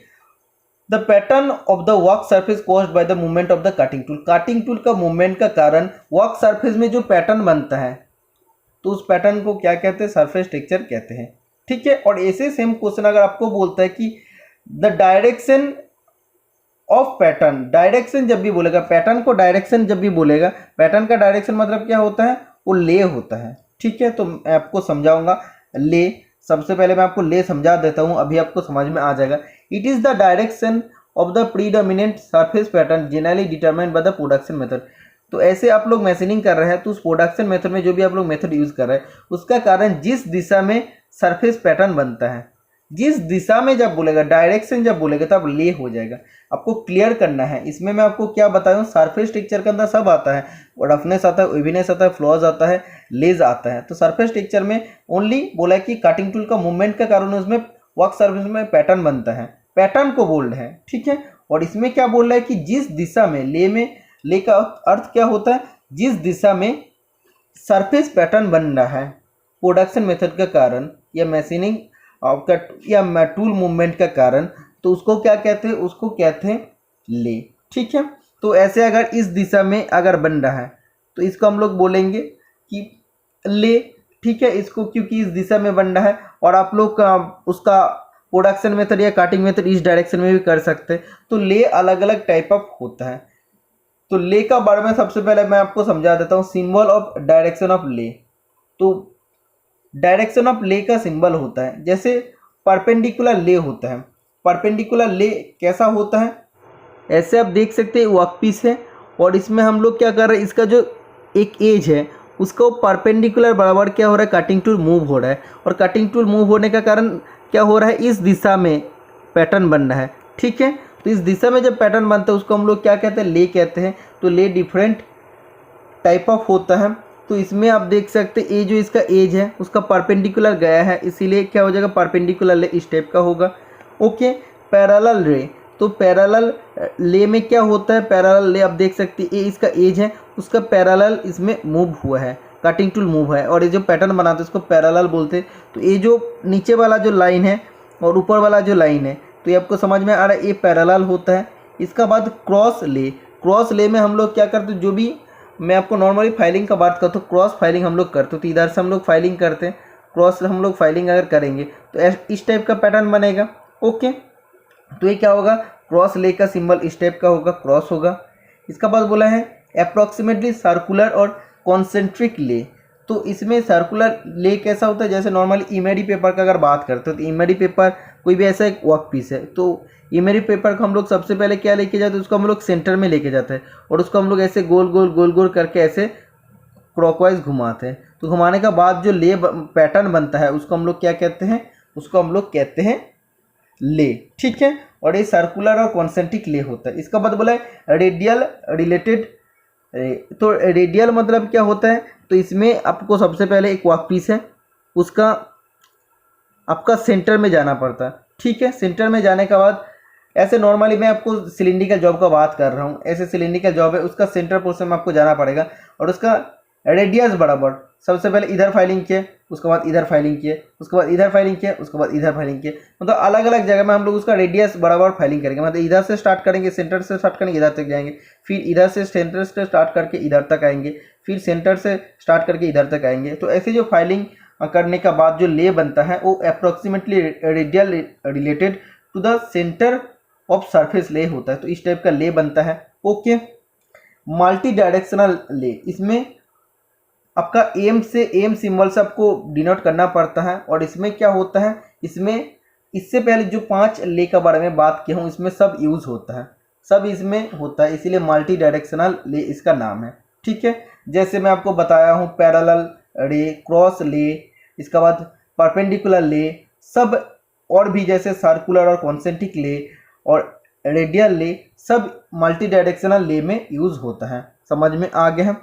the pattern of the work surface caused by the movement of the cutting tool. Cutting tool का मूवमेंट का कारण वर्क सरफेस में जो पैटर्न बनता है तो उस पैटर्न को क्या कहते हैं, सरफेस टेक्सचर कहते हैं। ठीक है, और ऐसे सेम क्वेश्चन अगर आपको बोलता है कि the direction of pattern, direction जब भी बोलेगा, पैटर्न को डायरेक्शन जब भी बोलेगा, पैटर्न का डायरेक्शन मतलब क्या होता है, वो ले होता है। ठीक है, तो मैं आपको समझाऊंगा ले। सबसे पहले मैं आपको ले समझा देता हूँ, अभी आपको समझ में आ जाएगा। It is the direction of the predominant surface pattern generally determined by the production method. तो ऐसे आप लोग मैशिनिंग कर रहे हैं तो उस प्रोडक्शन मेथड में जो भी आप लोग मेथड यूज़ कर रहे हैं उसका कारण जिस दिशा में सरफेस पैटर्न बनता है, जिस दिशा में जब बोलेगा, डायरेक्शन जब बोलेगा तब ले हो जाएगा। आपको क्लियर करना है। इसमें मैं आपको क्या बताऊँ, सरफेस टेक्सचर के अंदर सब आता है, रफनेस आता है, वेवीनेस आता है, फ्लॉज आता है, लेज आता है। तो सरफेस टेक्सचर में ओनली बोला है कि कटिंग टूल का मूवमेंट का कारण उसमें वर्क सरफेस में पैटर्न बनता है, पैटर्न को बोल रहे हैं, ठीक है। और इसमें क्या बोल रहा है कि जिस दिशा में ले का अर्थ क्या होता है, जिस दिशा में सरफेस पैटर्न बन रहा है प्रोडक्शन मेथड का कारण या मशीनिंग आपका या टूल मूवमेंट का कारण, तो उसको क्या कहते हैं, उसको कहते हैं ले, ठीक है। तो ऐसे अगर इस दिशा में अगर बन रहा है तो इसको हम लोग बोलेंगे कि ले, ठीक है। इसको क्योंकि इस दिशा में बन रहा है और आप लोग उसका प्रोडक्शन मेथड या कटिंग मेथड इस डायरेक्शन में भी कर सकते हैं। तो ले अलग अलग टाइप ऑफ होता है। तो ले का बारे में सबसे पहले मैं आपको समझा देता हूँ, सिंबल ऑफ डायरेक्शन ऑफ ले। तो डायरेक्शन ऑफ ले का सिंबल होता है, जैसे परपेंडिकुलर ले होता है। परपेंडिकुलर ले कैसा होता है, ऐसे आप देख सकते हैं वर्क पीस है और इसमें हम लोग क्या कर रहे हैं, इसका जो एक एज है उसको परपेंडिकुलर बराबर क्या हो रहा है, कटिंग टूल मूव हो रहा है। और कटिंग टूल मूव होने का कारण क्या हो रहा है, इस दिशा में पैटर्न बन रहा है, ठीक है। तो इस दिशा में जब पैटर्न बनता है उसको हम लोग क्या कहते हैं, ले कहते हैं। तो ले डिफरेंट टाइप ऑफ होता है। तो इसमें आप देख सकते हैं ये जो इसका एज है उसका परपेंडिकुलर गया है, इसीलिए क्या हो जाएगा, परपेंडिकुलर ले इस टाइप का होगा, ओके। पैरेलल रे, तो पैरेलल ले में क्या होता है, पैरेलल ले आप देख सकते हैं ये इसका एज है, उसका पैरेलल इसमें मूव हुआ है, कटिंग टूल मूव है और ये जो पैटर्न बनाते हैं उसको पैरेलल बोलते हैं। तो ये जो नीचे वाला जो लाइन है और ऊपर वाला जो लाइन है, तो ये आपको समझ में आ रहा है, ये पैरेलल होता है। इसका बाद क्रॉस ले, क्रॉस ले में हम लोग क्या करते हैं, जो भी मैं आपको नॉर्मली फाइलिंग का बात करता हूँ, क्रॉस फाइलिंग हम लोग करते हैं। तो इधर से हम लोग फाइलिंग करते हैं, क्रॉस हम लोग फाइलिंग अगर करेंगे तो इस टाइप का पैटर्न बनेगा, ओके। तो ये क्या होगा, क्रॉस ले का सिंबल इस टाइप का होगा, क्रॉस होगा। इसका बाद बोला है अप्रॉक्सीमेटली सर्कुलर और कॉन्सेंट्रिक ले। तो इसमें सर्कुलर ले कैसा होता है, जैसे नॉर्मली इमेरी पेपर का अगर बात करते हो तो इमेरी पेपर कोई भी ऐसा एक वर्क पीस है, तो इमेरी पेपर को हम लोग सबसे पहले क्या लेके जाते हैं, उसको हम लोग सेंटर में लेके जाते हैं और उसको हम लोग ऐसे गोल गोल गोल गोल करके ऐसे क्लॉकवाइज घुमाते हैं। तो घुमाने का बाद जो ले पैटर्न बनता है उसको हम लोग क्या कहते हैं, उसको हम लोग कहते हैं ले, ठीक है। और ये सर्कुलर और कॉन्सेंट्रिक ले होता है। इसका बाद बोला है रेडियल रिलेटेड। तो रेडियल मतलब क्या होता है, तो इसमें आपको सबसे पहले एक वर्क पीस है, उसका आपका सेंटर में जाना पड़ता है, ठीक है। सेंटर में जाने के बाद ऐसे नॉर्मली मैं आपको सिलिंड्रिकल जॉब का बात कर रहा हूँ, ऐसे सिलिंड्रिकल जॉब है, उसका सेंटर पोर्शन में आपको जाना पड़ेगा और उसका रेडियस बराबर सबसे पहले इधर फाइलिंग किए, उसके बाद इधर फाइलिंग किए, उसके बाद इधर फाइलिंग किए, उसके बाद इधर फाइलिंग किए, मतलब अलग अलग जगह में हम लोग उसका रेडियस बराबर फाइलिंग करेंगे। मतलब इधर से स्टार्ट करेंगे, सेंटर से स्टार्ट करेंगे, इधर तक जाएंगे, फिर इधर से सेंटर से स्टार्ट करके इधर तक आएंगे, फिर सेंटर से स्टार्ट करके इधर तक आएंगे। तो ऐसे जो फाइलिंग करने का बाद जो ले बनता है वो approximately radial related to the centre of surface lay होता है। तो इस टाइप का ले बनता है, ओके। मल्टी डायरेक्शनल ले, इसमें आपका एम से एम सिंबल से आपको डिनोट करना पड़ता है। और इसमें क्या होता है, इसमें इससे पहले जो 5 ले का बारे में बात किया हूँ इसमें सब यूज़ होता है, सब इसमें होता है, इसीलिए मल्टी डायरेक्शनल ले इसका नाम है, ठीक है। जैसे मैं आपको बताया हूँ पैरेलल ले, क्रॉस ले, इसका बाद परपेंडिकुलर ले, सब और भी जैसे सर्कुलर और कॉन्सेंट्रिक ले और रेडियल ले, सब मल्टी डायरेक्शनल ले में यूज़ होता है। समझ में आ गया है।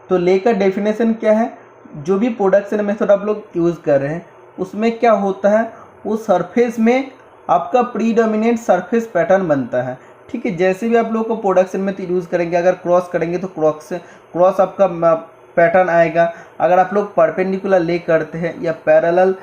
तो ले का डेफिनेशन क्या है, जो भी प्रोडक्शन मेथड आप लोग यूज़ कर रहे हैं उसमें क्या होता है, वो सरफेस में आपका प्रीडोमिनेंट सरफेस पैटर्न बनता है, ठीक है। जैसे भी आप लोग को प्रोडक्शन मेथड यूज़ करेंगे, अगर क्रॉस करेंगे तो क्रॉस आपका पैटर्न आएगा। अगर आप लोग परपेंडिकुलर ले करते हैं या पैरेलल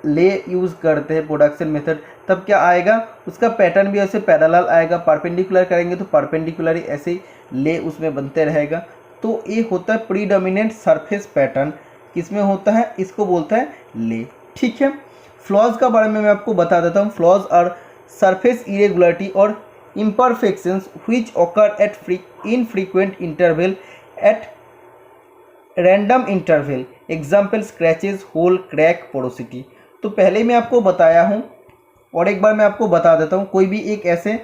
ले यूज़ करते हैं प्रोडक्शन मेथड, तब क्या आएगा, उसका पैटर्न भी ऐसे पैरेलल आएगा। परपेंडिकुलर करेंगे तो परपेंडिकुलर ऐसे ही ले उसमें बनते रहेगा। तो ये होता है प्रीडोमिनेंट सरफेस पैटर्न, किसमें होता है, इसको बोलता है ले, ठीक है। फ्लॉज का बारे में मैं आपको बता देता हूँ। फ्लॉज और सरफेस इरेगुलरिटी और imperfections which occur at infrequent interval at random interval, example scratches, hole, crack, porosity. तो पहले मैं आपको बताया हूँ और एक बार मैं आपको बता देता हूँ। कोई भी एक ऐसे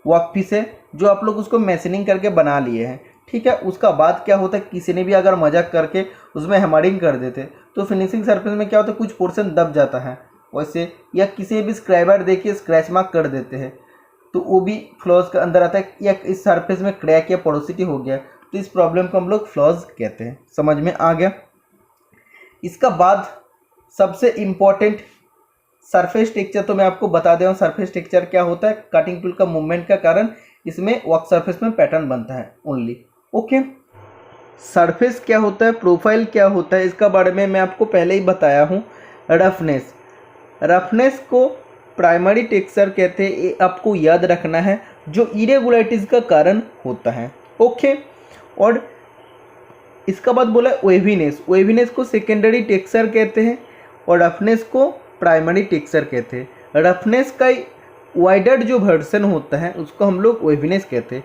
वर्क पीस है जो आप लोग उसको मैशिनिंग करके बना लिए हैं, ठीक है। उसका बाद क्या होता है, किसी ने भी अगर मजाक करके उसमें हैमरिंग कर देते तो फिनिशिंग सरफेस में क्या होता है, कुछ पोर्शन दब जाता है वैसे, या किसी भी स्क्रैबर देखिए स्क्रैच मार्क कर देते हैं तो वो भी फ्लॉज के अंदर आता है, या इस सरफेस में क्रैक या पोरोसिटी हो गया तो इस प्रॉब्लम को हम लोग फ्लॉज कहते हैं। समझ में आ गया। इसका बाद सबसे इम्पॉर्टेंट सरफेस टेक्सचर, तो मैं आपको बता दे रहा हूँ सरफेस टेक्सचर क्या होता है। कटिंग टूल का मूवमेंट का कारण इसमें वर्क सरफेस में पैटर्न बनता है ओनली। ओके, सरफेस क्या होता है, प्रोफाइल क्या होता है, इसका बारे में मैं आपको पहले ही बताया हूँ। रफनेस, रफनेस को प्राइमरी टेक्सचर कहते हैं, ये आपको याद रखना है, जो इरेगुलरिटीज़ का कारण होता है। ओके, और इसका बाद बोला वेवीनेस, वेवीनेस को सेकेंडरी टेक्सचर कहते हैं और रफनेस को प्राइमरी टेक्सचर कहते हैं। रफनेस का वाइडर जो वर्जन होता है उसको हम लोग वेवीनेस कहते हैं।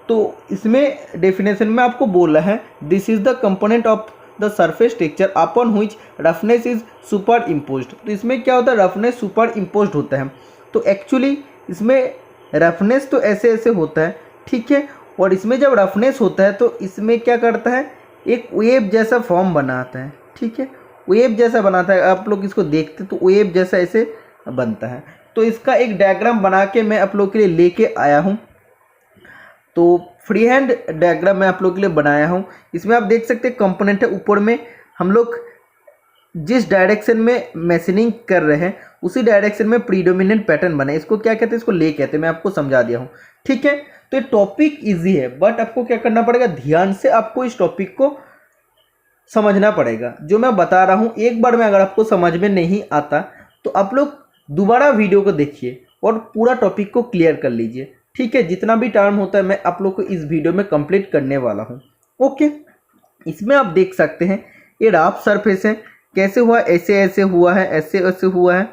तो इसमें डेफिनेशन में आपको बोला है, this is the component of the surface texture upon which roughness is super imposed. तो इसमें क्या होता है, रफनेस सुपर इम्पोज्ड होता है। तो एक्चुअली इसमें रफनेस तो ऐसे ऐसे होता है, ठीक है, और इसमें जब रफनेस होता है तो इसमें क्या करता है, एक वेव जैसा फॉर्म बनाता है, ठीक है, वेव जैसा बनाता है। आप लोग इसको देखते तो वेव जैसा ऐसे बनता है। तो इसका एक डायग्राम बना के मैं आप लोग के लिए लेके आया हूँ। तो फ्री हैंड डायग्राम मैं आप लोग के लिए बनाया हूँ। इसमें आप देख सकते हैं कंपोनेंट है, ऊपर में हम लोग जिस डायरेक्शन में मैशिंग कर रहे हैं उसी डायरेक्शन में प्रीडोमिनेंट पैटर्न बने, इसको क्या कहते हैं, इसको ले कहते हैं। मैं आपको समझा दिया हूँ, ठीक है। तो ये टॉपिक इजी है, बट आपको क्या करना पड़ेगा, ध्यान से आपको इस टॉपिक को समझना पड़ेगा। जो मैं बता रहा हूँ एक बार में अगर आपको समझ में नहीं आता तो आप लोग दोबारा वीडियो को देखिए और पूरा टॉपिक को क्लियर कर लीजिए, ठीक है। जितना भी टाइम होता है मैं आप लोग को इस वीडियो में कंप्लीट करने वाला हूँ। ओके, इसमें आप देख सकते हैं ये रफ सरफेस है, कैसे हुआ, ऐसे ऐसे हुआ है, ऐसे ऐसे हुआ है,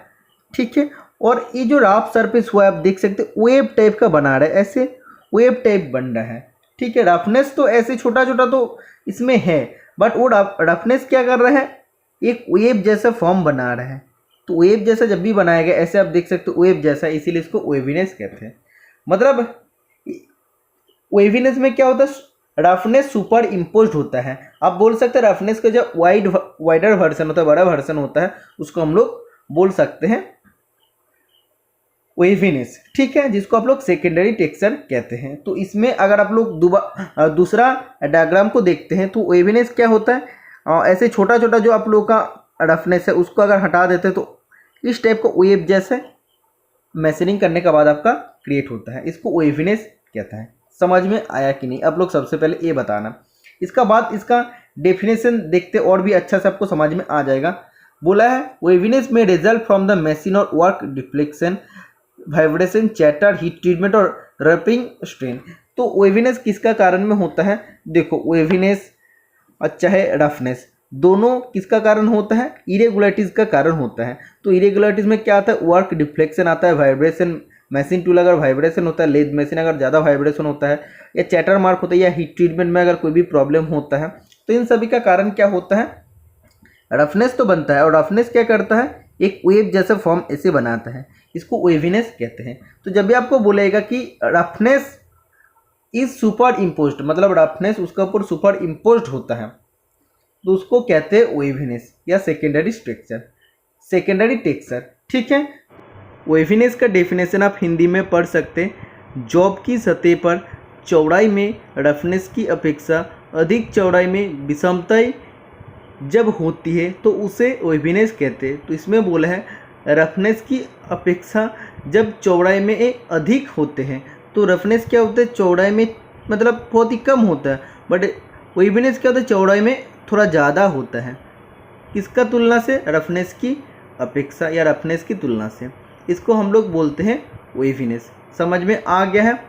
ठीक है। और ये जो रफ सरफेस हुआ है आप देख सकते हैं वेव टाइप का बना रहा है, ऐसे वेव टाइप बन रहा है, ठीक है। रफनेस तो ऐसे छोटा छोटा तो इसमें है, बट वो रफनेस क्या कर रहा है, एक वेव जैसा फॉर्म बना रहा है। तो वेव जैसा जब भी बनाया गया ऐसे आप देख सकते हो वेव जैसा, इसीलिए इसको वेवीनेस कहते हैं। मतलब वेवीनेस में क्या होता है, रफनेस सुपर इम्पोज्ड होता है। आप बोल सकते हैं रफनेस का जो वाइडर वर्जन होता है, बड़ा वर्जन होता है, उसको हम लोग बोल सकते हैं वेवीनेस, ठीक है, जिसको आप लोग सेकेंडरी टेक्सचर कहते हैं। तो इसमें अगर आप लोग दूसरा डायग्राम को देखते हैं तो वेवीनेस क्या होता है, ऐसे छोटा छोटा जो आप लोग का रफनेस है उसको अगर हटा देते हैं तो इस टाइप का वेव जैसे मैशिंग करने के बाद आपका क्रिएट होता है, इसको वेवीनेस कहता है। समझ में आया कि नहीं, आप लोग सबसे पहले ये बताना। इसका बाद इसका डेफिनेशन देखते और भी अच्छा से आपको समझ में आ जाएगा। बोला है वेवीनेस में रिजल्ट फ्रॉम द मशीन और work deflection, vibration, chatter, heat treatment और रैपिंग स्ट्रेन। तो वेवीनेस किसका कारण में होता है, देखो वेवीनेस चाहे रफनेस दोनों किसका कारण होता है, इरेगुलरिटीज़ का कारण होता है। तो इरेगुलरिटीज़ में क्या आता है, वर्क डिफ्लेक्शन आता है, वाइब्रेशन, मशीन टूल अगर वाइब्रेशन होता है, लेद मशीन अगर ज़्यादा वाइब्रेशन होता है, या चैटर मार्क होता है, या हीट ट्रीटमेंट में अगर कोई भी प्रॉब्लम होता है, तो इन सभी का कारण क्या होता है, रफनेस तो बनता है। और रफनेस क्या करता है, एक वेव जैसा फॉर्म ऐसे बनाता है, इसको वेवीनेस कहते हैं। तो जब भी आपको बोलेगा कि रफनेस इज सुपर इम्पोज्ड, मतलब रफनेस उसका ऊपर सुपर इम्पोज्ड होता है, तो उसको कहते हैं वेवीनेस या सेकेंडरी टेक्सचर, सेकेंडरी टेक्सचर, ठीक है। वेवीनेस का डेफिनेशन आप हिंदी में पढ़ सकते हैं, जॉब की सतह पर चौड़ाई में रफनेस की अपेक्षा अधिक चौड़ाई में विषमताएं जब होती है तो उसे वेवीनेस कहते हैं। तो इसमें बोला है रफनेस की अपेक्षा जब चौड़ाई में अधिक होते हैं, तो रफनेस क्या होता है, चौड़ाई में मतलब बहुत ही कम होता है, बट वेवीनेस क्या होता है, चौड़ाई में थोड़ा ज़्यादा होता है। किसका तुलना से, रफनेस की अपेक्षा या रफनेस की तुलना से, इसको हम लोग बोलते हैं वेवीनेस। समझ में आ गया है।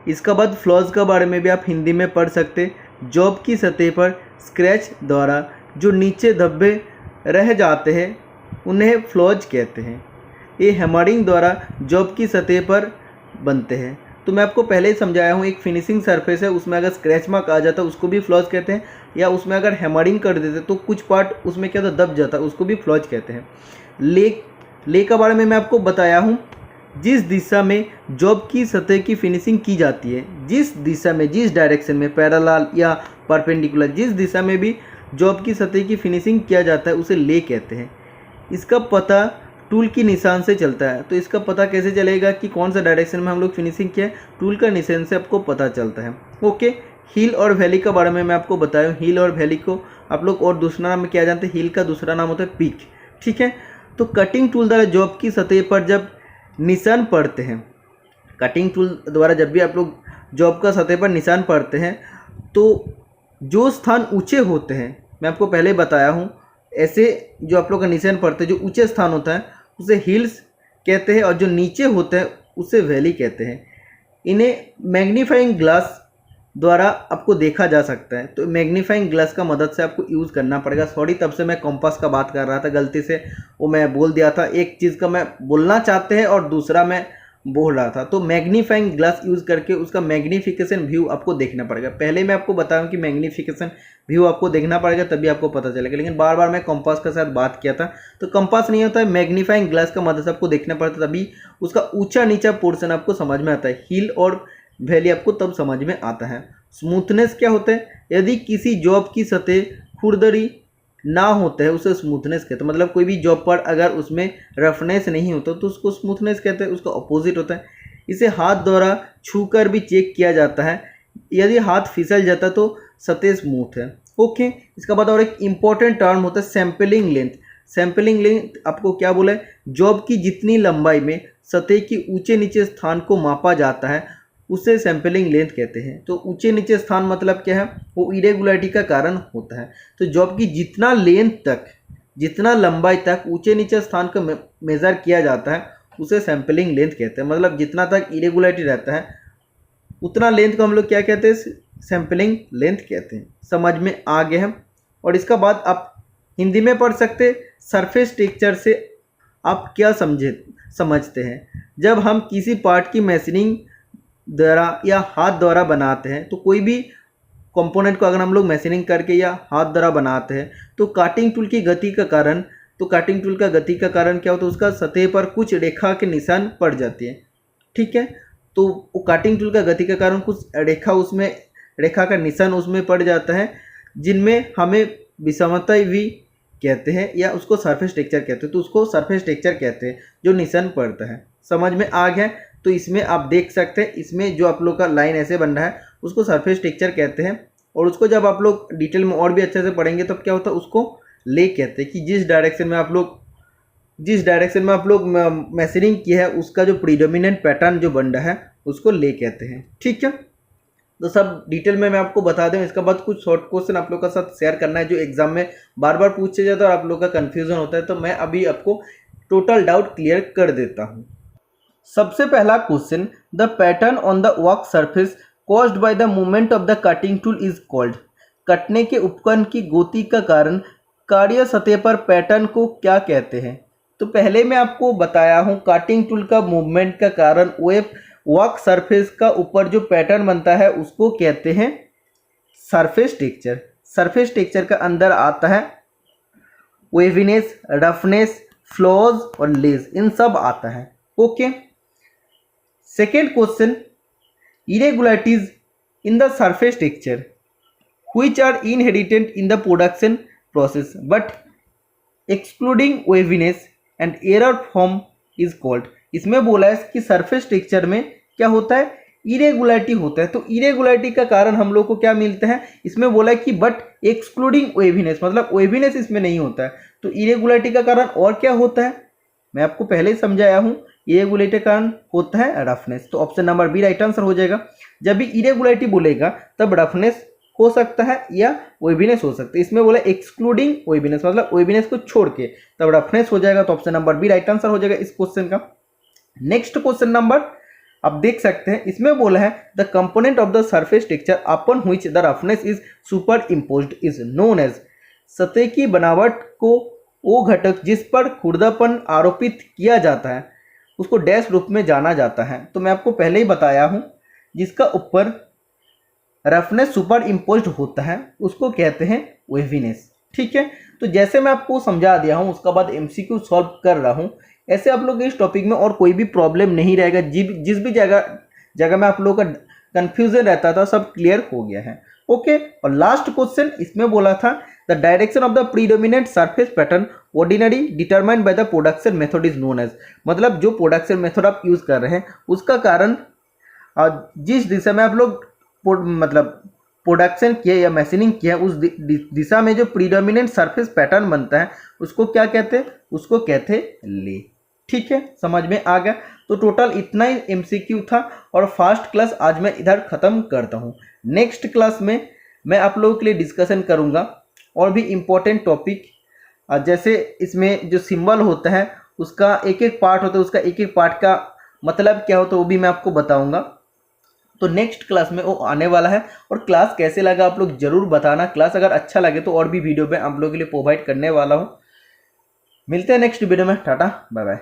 इसका बाद फ्लॉज के बारे में भी आप हिंदी में पढ़ सकते, जॉब की सतह पर स्क्रैच द्वारा जो नीचे धब्बे रह जाते हैं उन्हें फ्लॉज कहते हैं। ये हैमरिंग द्वारा जॉब की सतह पर बनते हैं। तो मैं आपको पहले ही समझाया हूँ, एक फिनिशिंग सरफेस है उसमें अगर स्क्रैच मार्क आ जाता है उसको भी फ्लॉज कहते हैं, या उसमें अगर हैमरिंग कर देते तो कुछ पार्ट उसमें क्या होता है, दब जाता है, उसको भी फ्लॉज कहते हैं। ले के बारे में मैं आपको बताया हूँ, जिस दिशा में जॉब की सतह की फिनिशिंग की जाती है, जिस दिशा में, जिस डायरेक्शन में, पैरेलल या परपेंडिकुलर, जिस दिशा में भी जॉब की सतह की फिनिशिंग किया जाता है उसे ले कहते हैं। इसका पता टूल की निशान से चलता है। तो इसका पता कैसे चलेगा कि कौन सा डायरेक्शन में हम लोग फिनिशिंग किया है? टूल का निशान से आपको पता चलता है। ओके, हिल और वैली के बारे में मैं आपको बताया। हिल और वैली को आप लोग और दूसरा नाम क्या जानते हैं? हिल का दूसरा नाम होता है पीक। ठीक है, तो कटिंग टूल द्वारा जॉब की सतह पर जब निशान पड़ते हैं, कटिंग टूल द्वारा जब भी आप लोग जॉब का सतह पर निशान पड़ते हैं तो जो स्थान ऊंचे होते हैं, मैं आपको पहले बताया हूँ, ऐसे जो आप लोग का निशान पड़ते हैं जो ऊंचे स्थान होता है उसे हिल्स कहते हैं और जो नीचे होते हैं उसे वैली कहते हैं। इन्हें मैग्नीफाइंग ग्लास द्वारा आपको देखा जा सकता है। तो मैग्नीफाइंग ग्लास का मदद से आपको यूज़ करना पड़ेगा। सॉरी, तब से मैं कंपास का बात कर रहा था, गलती से वो मैं बोल दिया था। एक चीज़ का मैं बोलना चाहते हैं और दूसरा मैं बोल रहा था। तो मैग्नीफाइंग ग्लास यूज़ करके उसका मैग्नीफिकेशन व्यू आपको देखना पड़ेगा। पहले मैं आपको बताऊं कि मैग्नीफिकेशन व्यू आपको देखना पड़ेगा तभी आपको पता चलेगा, लेकिन बार बार मैं कंपास के साथ बात किया था। तो कंपास नहीं होता है, मैग्नीफाइंग ग्लास का मदद से आपको देखना पड़ता है, तभी उसका ऊंचा नीचा पोर्शन आपको समझ में आता है। हिल और वैली आपको तब समझ में आता है। स्मूथनेस क्या होता है? यदि किसी जॉब की सतह खुरदरी ना होता है उसे स्मूथनेस कहते हैं। मतलब कोई भी जॉब पर अगर उसमें रफनेस नहीं होता तो उसको स्मूथनेस कहते हैं, उसका अपोजिट होता है। इसे हाथ द्वारा छूकर भी चेक किया जाता है। यदि हाथ फिसल जाता तो सतह स्मूथ है। ओके, इसका बाद और एक इम्पॉर्टेंट टर्म होता है सैंपलिंग लेंथ। सैंपलिंग लेंथ आपको क्या बोला है? जॉब की जितनी लंबाई में सतह की ऊंचे नीचे स्थान को मापा जाता है उसे सैंपलिंग लेंथ कहते हैं। तो ऊंचे नीचे स्थान मतलब क्या है? वो इरेगुलरिटी का कारण होता है। तो जॉब की जितना लेंथ तक, जितना लंबाई तक ऊंचे नीचे स्थान को मेज़र किया जाता है उसे सैंपलिंग लेंथ कहते हैं। मतलब जितना तक इरेगुलरिटी रहता है उतना लेंथ को हम लोग क्या कहते हैं? सैंपलिंग लेंथ कहते हैं। समझ में आ गया है। और इसका बाद आप हिंदी में पढ़ सकते। सरफेस टेक्सचर से आप क्या समझते हैं? जब हम किसी पार्ट की मैशिंग द्वारा या हाथ द्वारा बनाते हैं, तो कोई भी कंपोनेंट को अगर हम लोग मैशिंग करके या हाथ द्वारा बनाते हैं तो काटिंग टूल की गति का कारण, तो काटिंग टूल का गति का कारण क्या होता है? उसका सतह पर कुछ रेखा के निशान पड़ जाती है। ठीक है, तो वो काटिंग टूल का गति का कारण कुछ रेखा का निशान उसमें पड़ जाता है, जिनमें हमें विषमता भी कहते हैं या उसको सरफेस टेक्सचर कहते हैं। तो उसको सरफेस टेक्सचर कहते हैं जो निशान पड़ता है। समझ में आ गया? तो इसमें आप देख सकते हैं, इसमें जो आप लोग का लाइन ऐसे बन रहा है उसको सरफेस टेक्सचर कहते हैं। और उसको जब आप लोग डिटेल में और भी अच्छे से पढ़ेंगे तब क्या होता है? उसको ले कहते हैं कि जिस डायरेक्शन में आप लोग मैशिंग किया है उसका जो प्रीडोमिनेंट पैटर्न जो बन रहा है उसको ले कहते हैं। ठीक है, तो सब डिटेल में मैं आपको बता दूं। इसके बाद कुछ शॉर्ट क्वेश्चन आप लोग का साथ शेयर करना है जो एग्जाम में बार बार पूछे जाता है और आप लोग का कन्फ्यूजन होता है, तो मैं अभी आपको टोटल डाउट क्लियर कर देता हूँ। सबसे पहला question, the pattern on the work surface caused by the movement of the cutting tool is called. कटने के उपकरण की गति का कारण कार्य सतह पर पैटर्न को क्या कहते हैं? तो पहले मैं आपको बताया हूँ काटिंग टूल का मूवमेंट का कारण वर्क सरफेस का ऊपर जो पैटर्न बनता है उसको कहते हैं सरफेस टेक्सचर। सरफेस टेक्सचर का अंदर आता है वेवीनेस, रफनेस, फ्लॉज और लेस, इन सब आता है। Okay, second question, irregularities in the surface texture which are inherent in the production process but excluding waviness and error form is called। इसमें बोला है कि सरफेस टेक्सचर में क्या होता है? इरेगुलरिटी होता है। तो इरेगुलरिटी का कारण हम लोग को क्या मिलता है? इसमें बोला है कि बट एक्सक्लूडिंग वेविनेस, मतलब वेविनेस इसमें नहीं होता है। तो इरेगुलरिटी का कारण और क्या होता है? मैं आपको पहले ही समझाया हूँ, इरेगुलरिटी का कारण होता है रफनेस। तो option number B right answer हो जाएगा। जब भी इरेगुलरिटी बोलेगा तब रफनेस हो सकता है या वेविनेस हो सकता है। इसमें बोला एक्सक्लूडिंग वेविनेस, मतलब वेविनेस को छोड़ के तब रफनेस हो जाएगा। तो option number B right answer हो जाएगा इस क्वेश्चन का। नेक्स्ट क्वेश्चन नंबर आप देख सकते हैं, इसमें बोला है the component of the surface texture upon which the roughness is superimposed is known as. सतह की बनावट को वो घटक जिस पर खुरदरापन आरोपित किया जाता है उसको डैश रूप में जाना जाता है। तो मैं आपको पहले ही बताया हूँ, जिसका ऊपर रफनेस सुपर इम्पोज्ड होता है उसको कहते हैं वेवीनेस। ठीक है, तो जैसे मैं आपको समझा दिया हूँ उसके बाद एमसीक्यू सॉल्व कर रहा हूँ। ऐसे आप लोग के इस टॉपिक में और कोई भी प्रॉब्लम नहीं रहेगा। जिस भी जगह में आप लोगों का कंफ्यूजन रहता था सब क्लियर हो गया है। ओके, और लास्ट क्वेश्चन इसमें बोला था the direction of the predominant surface pattern ordinary determined by the production method is known as, मतलब जो प्रोडक्शन मेथड आप यूज कर रहे हैं उसका कारण जिस दिशा में आप लोग मतलब प्रोडक्शन किया या मशीनिंग किया उस दिशा में जो प्रीडोमिनेंट सरफेस पैटर्न बनता है उसको क्या कहते हैं, उसको कहते हैं ले। ठीक है, समझ में आ गया। तो टोटल इतना ही एमसीक्यू था और फास्ट क्लास आज मैं इधर ख़त्म करता हूँ। नेक्स्ट क्लास में मैं आप लोगों के लिए डिस्कशन करूँगा और भी इम्पोर्टेंट टॉपिक, जैसे इसमें जो सिंबल होता है उसका एक एक पार्ट होता है, उसका एक एक पार्ट का मतलब क्या होता है वो भी मैं आपको बताऊँगा। तो नेक्स्ट क्लास में वो आने वाला है। और क्लास कैसे लगा आप लोग ज़रूर बताना। क्लास अगर अच्छा लगे तो और भी वीडियो में आप लोगों के लिए प्रोवाइड करने वाला हूँ। मिलते हैं नेक्स्ट वीडियो में। टाटा बाय बाय।